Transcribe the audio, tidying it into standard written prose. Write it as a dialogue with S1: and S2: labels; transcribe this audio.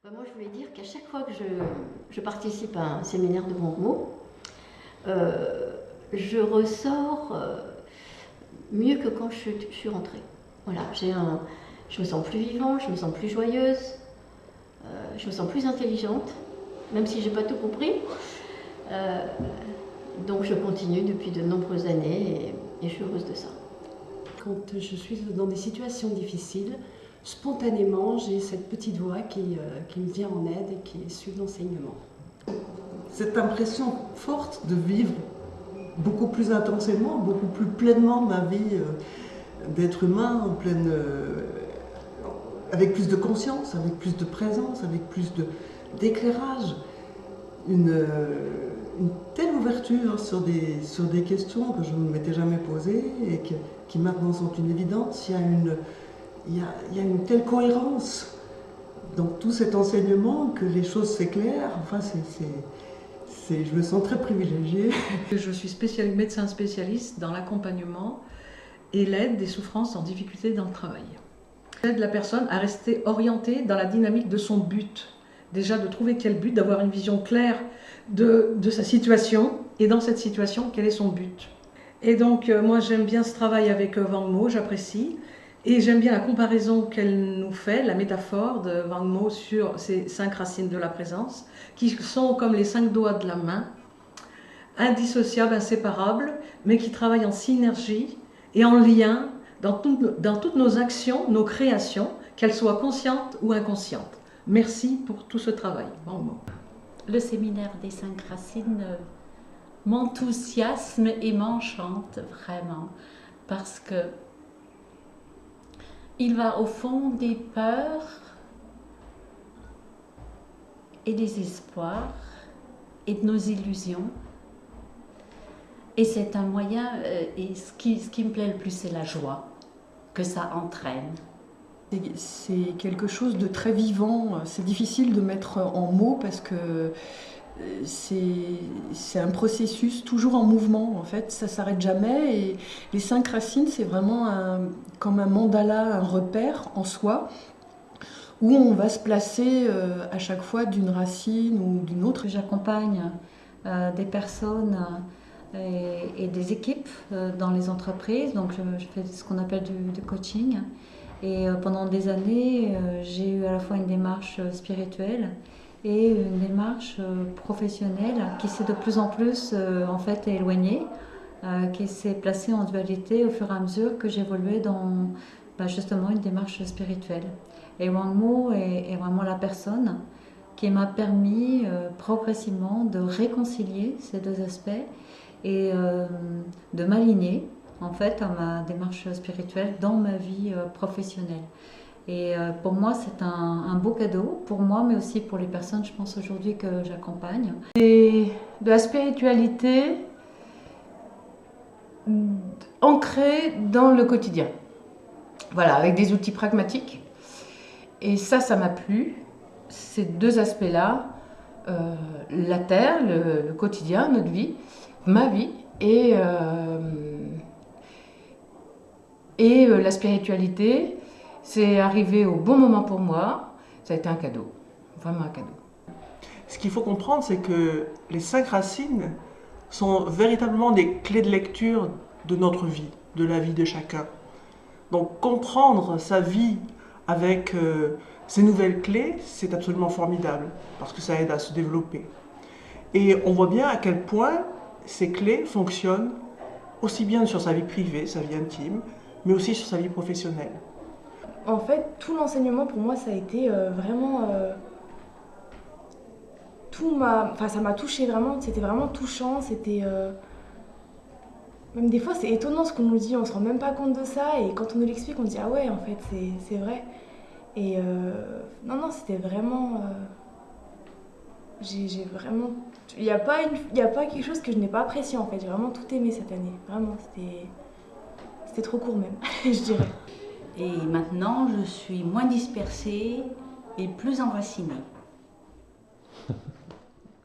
S1: Enfin, moi, je voulais dire qu'à chaque fois que je participe à un séminaire de Wang Mo, je ressors mieux que quand je suis rentrée. Voilà, je me sens plus vivante, je me sens plus joyeuse, je me sens plus intelligente, même si je n'ai pas tout compris. Donc je continue depuis de nombreuses années et je suis heureuse de ça.
S2: Quand je suis dans des situations difficiles, spontanément, j'ai cette petite voix qui me vient en aide et qui suit l'enseignement.
S3: Cette impression forte de vivre beaucoup plus intensément, beaucoup plus pleinement ma vie d'être humain, avec plus de conscience, avec plus de présence, avec plus d'éclairage. Une telle ouverture sur des questions que je ne m'étais jamais posées et qui maintenant sont une évidence. Il y a une telle cohérence dans tout cet enseignement que les choses s'éclairent. Enfin, je me sens très privilégiée.
S4: Je suis médecin spécialiste dans l'accompagnement et l'aide des souffrances en difficulté dans le travail. J'aide la personne à rester orientée dans la dynamique de son but. Déjà de trouver quel but, d'avoir une vision claire de sa situation et dans cette situation, quel est son but. Et donc moi j'aime bien ce travail avec Wang Mo, j'apprécie. Et j'aime bien la comparaison qu'elle nous fait, la métaphore de Wang Mo sur ces 5 racines de la présence, qui sont comme les 5 doigts de la main, indissociables, inséparables, mais qui travaillent en synergie et en lien dans toutes nos actions, nos créations, qu'elles soient conscientes ou inconscientes. Merci pour tout ce travail, Wang Mo.
S5: Le séminaire des 5 racines m'enthousiasme et m'enchante vraiment, parce que il va au fond des peurs et des espoirs et de nos illusions. Et c'est un moyen, et ce qui me plaît le plus, c'est la joie que ça entraîne.
S6: C'est quelque chose de très vivant. C'est difficile de mettre en mots parce que c'est un processus toujours en mouvement, en fait, ça s'arrête jamais. Et les 5 racines, c'est vraiment comme un mandala, un repère en soi, où on va se placer à chaque fois d'une racine ou d'une autre.
S7: J'accompagne des personnes et des équipes dans les entreprises, donc je fais ce qu'on appelle du coaching. Et pendant des années, j'ai eu à la fois une démarche spirituelle et une démarche professionnelle qui s'est de plus en plus en fait éloignée, qui s'est placée en dualité au fur et à mesure que j'évoluais dans justement une démarche spirituelle. Et Wang Mo est vraiment la personne qui m'a permis progressivement de réconcilier ces 2 aspects et de m'aligner en fait à ma démarche spirituelle dans ma vie professionnelle. Et pour moi, c'est un beau cadeau, pour moi, mais aussi pour les personnes, je pense, aujourd'hui que j'accompagne.
S2: Et de la spiritualité ancrée dans le quotidien. Voilà, avec des outils pragmatiques. Et ça m'a plu. Ces 2 aspects-là, la terre, le quotidien, notre vie, ma vie, et la spiritualité, c'est arrivé au bon moment pour moi. Ça a été un cadeau, vraiment un cadeau.
S3: Ce qu'il faut comprendre, c'est que les 5 racines sont véritablement des clés de lecture de notre vie, de la vie de chacun. Donc comprendre sa vie avec ces nouvelles clés, c'est absolument formidable, parce que ça aide à se développer. Et on voit bien à quel point ces clés fonctionnent aussi bien sur sa vie privée, sa vie intime, mais aussi sur sa vie professionnelle.
S8: En fait, tout l'enseignement pour moi, ça a été vraiment... ça m'a touchée vraiment, c'était vraiment touchant, c'était... Même des fois, c'est étonnant ce qu'on nous dit, on se rend même pas compte de ça, et quand on nous l'explique, on se dit « Ah ouais, en fait, c'est vrai ». Et non, c'était vraiment... j'ai vraiment... Il n'y a pas quelque chose que je n'ai pas apprécié, en fait. J'ai vraiment tout aimé cette année, vraiment, c'était trop court même, je dirais.
S5: Et maintenant, je suis moins dispersée et plus enracinée.